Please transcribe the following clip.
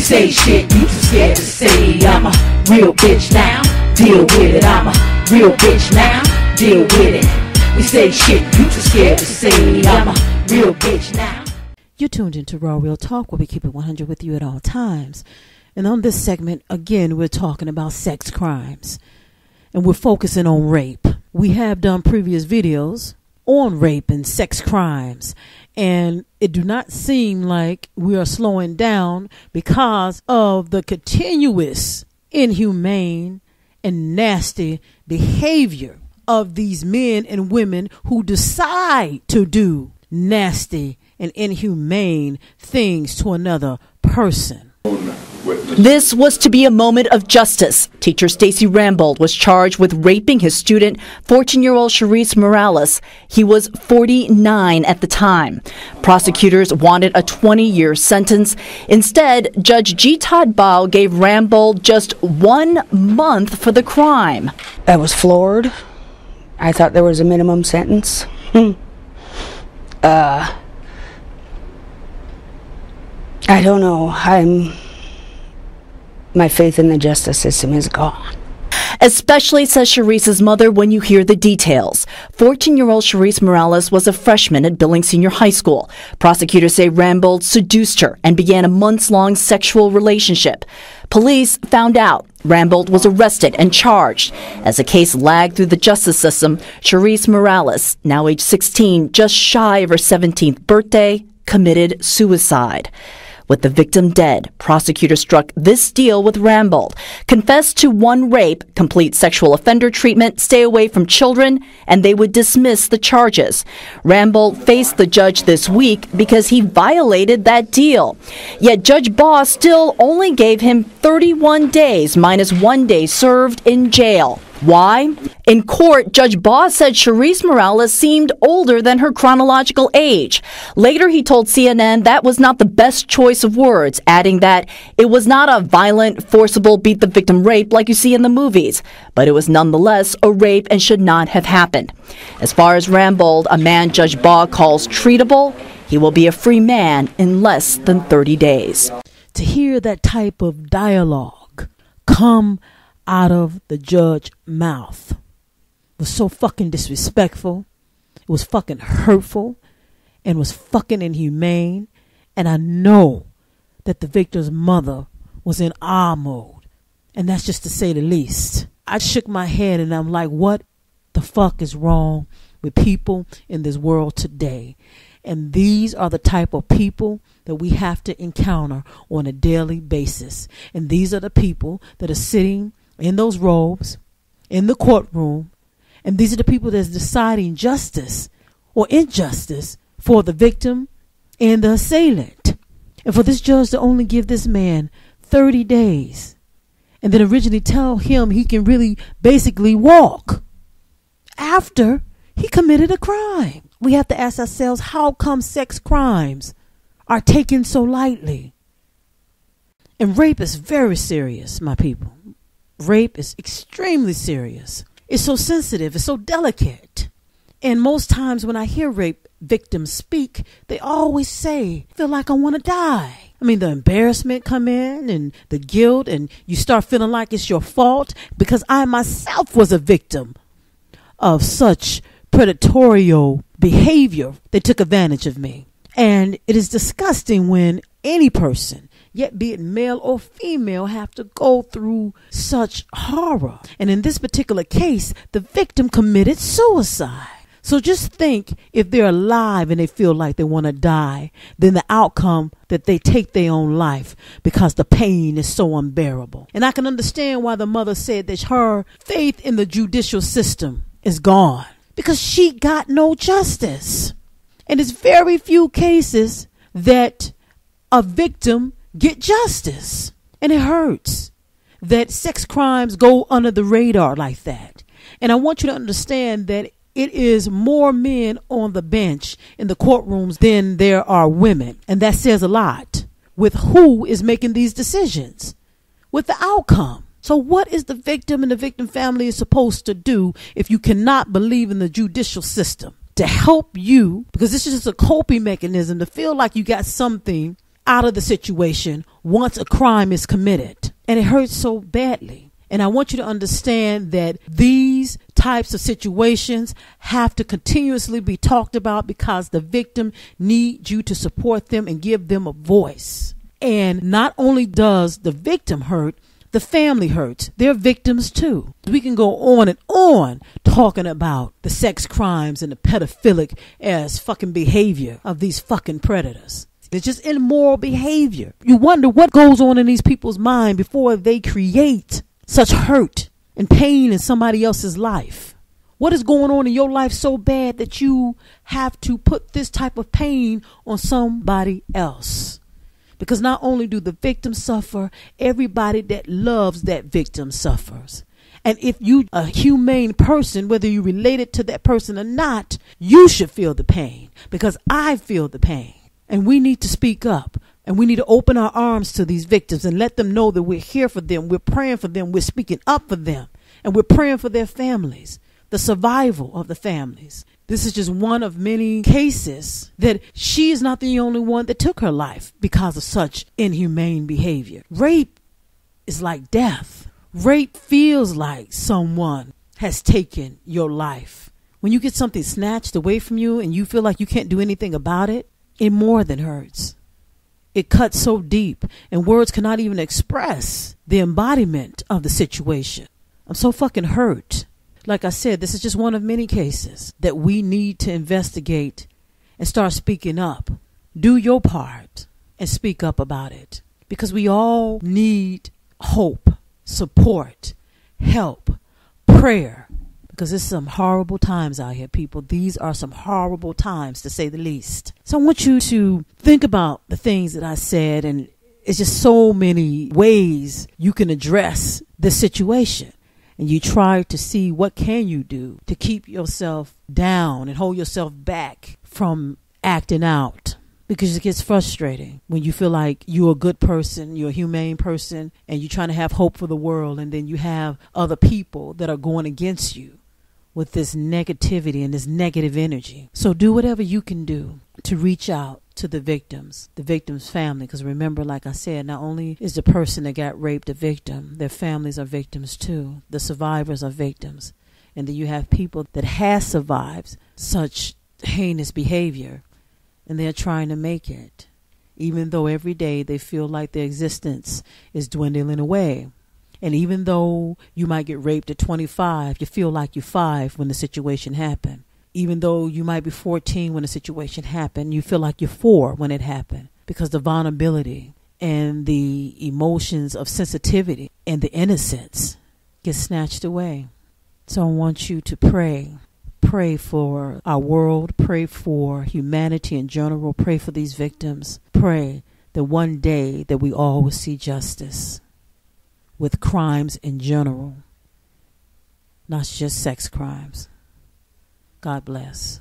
say shit you too scared to say. I'm a real bitch now, deal with it. I'm a real bitch now, deal with it. We say shit you too scared to say. I'm a real bitch now. You're tuned into Raw Real Talk, where we keep it 100 with you at all times. And on this segment, again, we're talking about sex crimes. And we're focusing on rape. We have done previous videos on rape and sex crimes. And it do not seem like we are slowing down because of the continuous inhumane and nasty behavior of these men and women who decide to do nasty and inhumane things to another person. This was to be a moment of justice. Teacher Stacy Rambold was charged with raping his student, 14-year-old Sharice Morales. He was 49 at the time. Prosecutors wanted a 20-year sentence. Instead, Judge G. Todd Bao gave Rambold just 1 month for the crime. I was floored. I thought there was a minimum sentence. I don't know. My faith in the justice system is gone. Especially, says Sharice's mother, when you hear the details. 14-year-old Sharice Morales was a freshman at Billings Senior High School. Prosecutors say Rambold seduced her and began a months-long sexual relationship. Police found out. Rambold was arrested and charged. As the case lagged through the justice system, Sharice Morales, now age 16, just shy of her 17th birthday, committed suicide. With the victim dead, prosecutors struck this deal with Rambold. Confess to 1 rape, complete sexual offender treatment, stay away from children, and they would dismiss the charges. Rambold faced the judge this week because he violated that deal. Yet Judge Baugh still only gave him 31 days minus 1 day served in jail. Why? In court, Judge Baugh said Sharice Morales seemed older than her chronological age. Later, he told CNN that was not the best choice of words, adding that it was not a violent, forcible, beat-the-victim rape like you see in the movies, but it was nonetheless a rape and should not have happened. As far as Rambold, a man Judge Baugh calls treatable, he will be a free man in less than 30 days. To hear that type of dialogue come out of the judge's mouth was so fucking disrespectful. It was fucking hurtful and was fucking inhumane. And I know that the victim's mother was in awe mode. And that's just to say the least. I shook my head and I'm like, what the fuck is wrong with people in this world today? And these are the type of people that we have to encounter on a daily basis. And these are the people that are sitting in those robes, in the courtroom, and these are the people that's deciding justice or injustice for the victim and the assailant. And for this judge to only give this man 30 days and then originally tell him he can really basically walk after he committed a crime. We have to ask ourselves, how come sex crimes are taken so lightly? And rape is very serious, my people. Rape is extremely serious. It's so sensitive. It's so delicate. And most times when I hear rape victims speak, they always say, I feel like I want to die. I mean, the embarrassment come in and the guilt, and you start feeling like it's your fault, because I myself was a victim of such predatory behavior. They took advantage of me. And it is disgusting when any person, yet be it male or female, have to go through such horror. And in this particular case, the victim committed suicide. So just think, if they're alive and they feel like they want to die, then the outcome that they take their own life because the pain is so unbearable. And I can understand why the mother said that her faith in the judicial system is gone, because she got no justice. And it's very few cases that a victim get justice. And it hurts that sex crimes go under the radar like that. And I want you to understand that it is more men on the bench in the courtrooms than there are women. And that says a lot with who is making these decisions, with the outcome. So what is the victim and the victim family is supposed to do if you cannot believe in the judicial system to help you? Because this is just a coping mechanism to feel like you got something out of the situation once a crime is committed. And it hurts so badly. And I want you to understand that these types of situations have to continuously be talked about because the victim needs you to support them and give them a voice. And not only does the victim hurt, the family hurts. They're victims too. We can go on and on talking about the sex crimes and the pedophilic as fucking behavior of these fucking predators. It's just immoral behavior. You wonder what goes on in these people's mind before they create such hurt and pain in somebody else's life. What is going on in your life so bad that you have to put this type of pain on somebody else? Because not only do the victims suffer, everybody that loves that victim suffers. And if you a humane person, whether you related to that person or not, you should feel the pain, because I feel the pain. And we need to speak up, and we need to open our arms to these victims and let them know that we're here for them. We're praying for them. We're speaking up for them, and we're praying for their families, the survival of the families. This is just one of many cases that she is not the only one that took her life because of such inhumane behavior. Rape is like death. Rape feels like someone has taken your life. When you get something snatched away from you and you feel like you can't do anything about it, it more than hurts. It cuts so deep, and words cannot even express the embodiment of the situation. I'm so fucking hurt. Like I said, this is just one of many cases that we need to investigate and start speaking up. Do your part and speak up about it, because we all need hope, support, help, prayer, because there's some horrible times out here, people. These are some horrible times, to say the least. So I want you to think about the things that I said, and it's just so many ways you can address this situation. And you try to see what can you do to keep yourself down and hold yourself back from acting out, because it gets frustrating when you feel like you're a good person, you're a humane person, and you're trying to have hope for the world, and then you have other people that are going against you with this negativity and this negative energy. So do whatever you can do to reach out to the victim's family. Because remember, like I said, not only is the person that got raped a victim, their families are victims too. The survivors are victims. And then you have people that have survived such heinous behavior, and they're trying to make it, even though every day they feel like their existence is dwindling away. And even though you might get raped at 25, you feel like you're 5 when the situation happened. Even though you might be 14 when the situation happened, you feel like you're 4 when it happened, because the vulnerability and the emotions of sensitivity and the innocence get snatched away. So I want you to pray. Pray for our world. Pray for humanity in general. Pray for these victims. Pray that one day that we all will see justice with crimes in general, not just sex crimes. God bless.